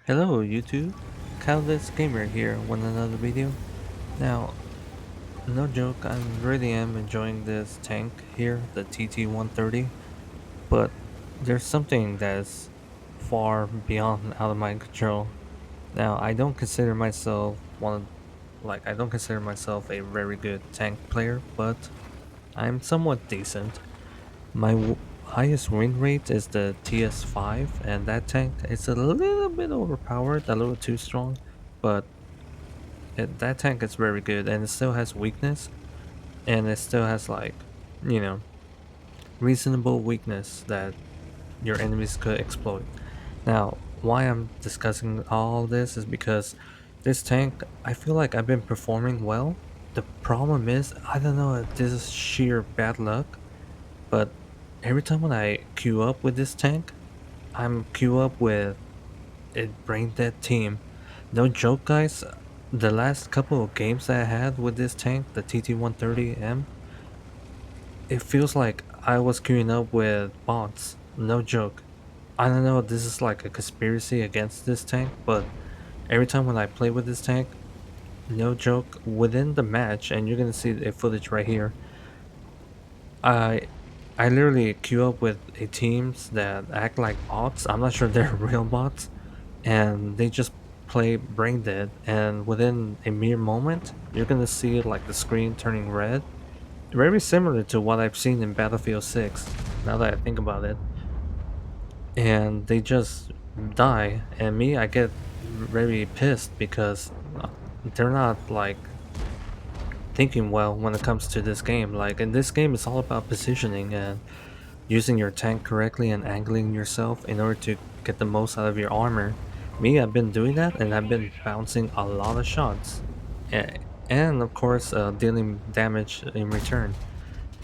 Hello YouTube, Countless Gamer here with another video. Now, no joke, I really am enjoying this tank here, the TT-130, but there's something that's far beyond out of my control. Now, I don't consider myself I don't consider myself a very good tank player, but I'm somewhat decent. Highest win rate is the TS5, and that tank is a little bit overpowered, a little too strong, but that tank is very good, and it still has weakness, and it still has you know, reasonable weakness that your enemies could exploit. Now, why I'm discussing all this is because this tank, I feel like I've been performing well. The problem is, I don't know if this is sheer bad luck, but every time when I queue up with this tank, I'm queue up with a brain dead team. No joke, guys. The last couple of games that I had with this tank, the TT-130M, it feels like I was queuing up with bots. No joke. I don't know if this is like a conspiracy against this tank, but every time when I play with this tank, no joke, within the match, and you're gonna see the footage right here, I I literally queue up with a teams that act like bots. I'm not sure they're real bots, and they just play brain dead, and within a mere moment you're gonna see like the screen turning red, very similar to what I've seen in Battlefield 6, now that I think about it. And they just die, and me, I get very pissed because they're not like thinking well when it comes to this game. Like in this game, it's all about positioning and using your tank correctly and angling yourself in order to get the most out of your armor. Me, I've been doing that, and I've been bouncing a lot of shots, A- and of course, dealing damage in return.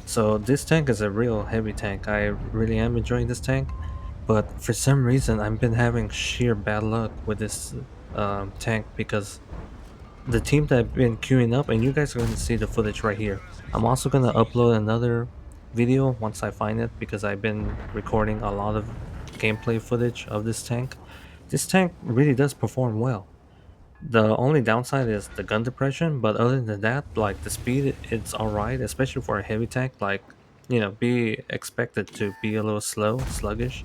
So this tank is a real heavy tank. I really am enjoying this tank, but for some reason, I've been having sheer bad luck with this tank because the team that I've been queuing up, and you guys are going to see the footage right here. I'm also going to upload another video once I find it because I've been recording a lot of gameplay footage of this tank. This tank really does perform well. The only downside is the gun depression, but other than that, like the speed, it's alright, especially for a heavy tank. Be expected to be a little slow, sluggish,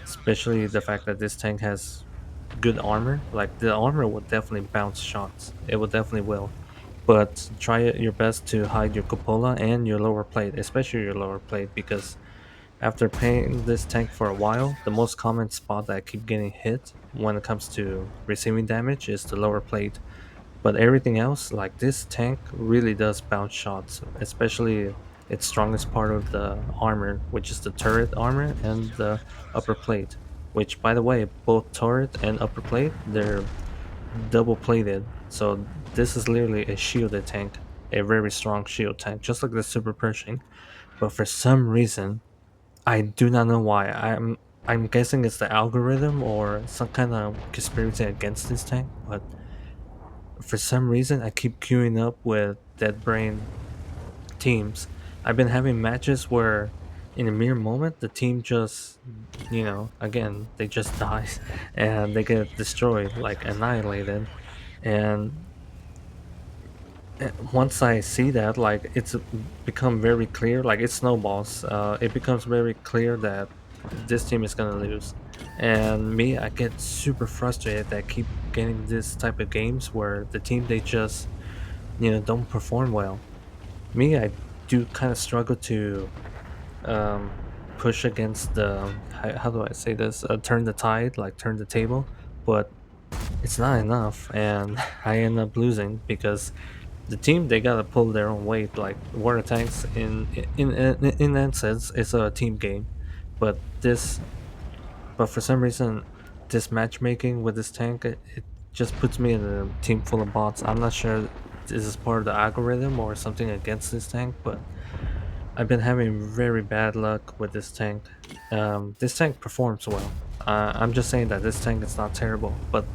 especially the fact that this tank has good armor. Like the armor will definitely bounce shots. It will definitely will. But your best to hide your cupola and your lower plate, especially your lower plate, because after playing this tank for a while, the most common spot that I keep getting hit when it comes to receiving damage is the lower plate. But everything else, like this tank, really does bounce shots, especially its strongest part of the armor, which is the turret armor and the upper plate. Which, by the way, both turret and upper plate, they're double plated. So this is literally a shielded tank, a very strong shield tank, just like the Super Pershing. But for some reason, I do not know why. I'm guessing it's the algorithm or some kind of conspiracy against this tank, but for some reason I keep queuing up with Dead Brain teams. I've been having matches where in a mere moment the team just again they just die and they get destroyed, like annihilated. And once I see that, like it's become very clear, like it snowballs. It becomes very clear that this team is gonna lose, and me, I get super frustrated that I keep getting this type of games where the team they just don't perform well. Me, I do kind of struggle to um, push against the how do I say this? Turn the tide, like turn the table, but it's not enough, and I end up losing because the team they gotta pull their own weight. Like Water Tanks in that sense, it's a team game, but for some reason, this matchmaking with this tank, it just puts me in a team full of bots. I'm not sure this is part of the algorithm or something against this tank, but I've been having very bad luck with this tank. This tank performs well. I'm just saying that this tank is not terrible, but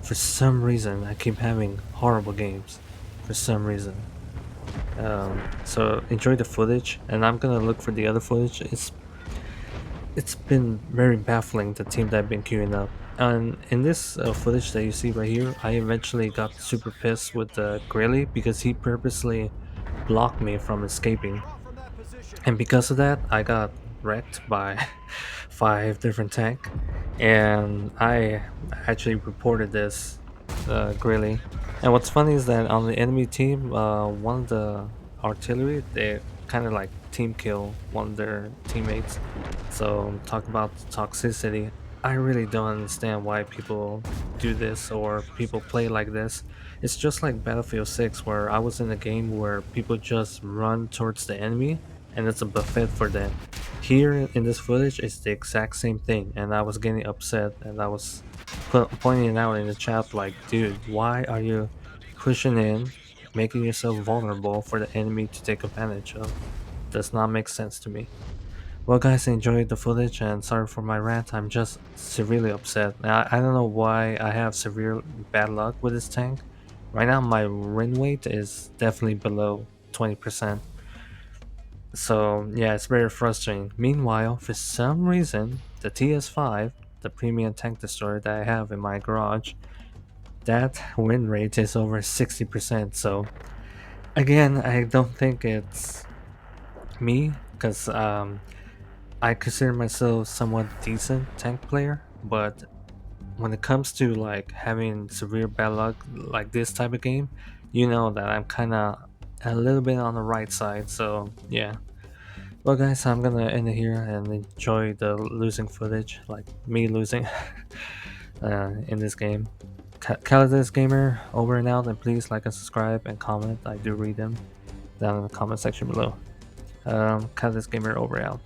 for some reason, I keep having horrible games. For some reason. So enjoy the footage, and I'm gonna look for the other footage. it's been very baffling, the team that I've been queuing up. And in this footage that you see right here, I eventually got super pissed with Grilly because he purposely blocked me from escaping. And because of that, I got wrecked by five different tank. And I actually reported this Grilly. And what's funny is that on the enemy team, one of the artillery, they kind of like team kill one of their teammates. So talk about toxicity. I really don't understand why people do this or people play like this. It's just like Battlefield 6, where I was in a game where people just run towards the enemy and it's a buffet for them. Here in this footage, it's the exact same thing, and I was getting upset and I was pointing it out in the chat like, dude, why are you pushing in, making yourself vulnerable for the enemy to take advantage of? Does not make sense to me. Well, guys, I enjoyed the footage and sorry for my rant. I'm just severely upset. I don't know why I have severe bad luck with this tank. Right now, my win rate is definitely below 20%. So, yeah, it's very frustrating. Meanwhile, for some reason, the TS5, the premium tank destroyer that I have in my garage, that win rate is over 60%. So, again, I don't think it's me because I consider myself somewhat decent tank player, but when it comes to like having severe bad luck like this type of game, you know that I'm kind of a little bit on the right side. So yeah. Well, guys, I'm gonna end it here and enjoy the losing footage, like me losing in this game. Calidus Gamer over and out, and please like and subscribe and comment. I do read them down in the comment section below. Calidus Gamer over and out.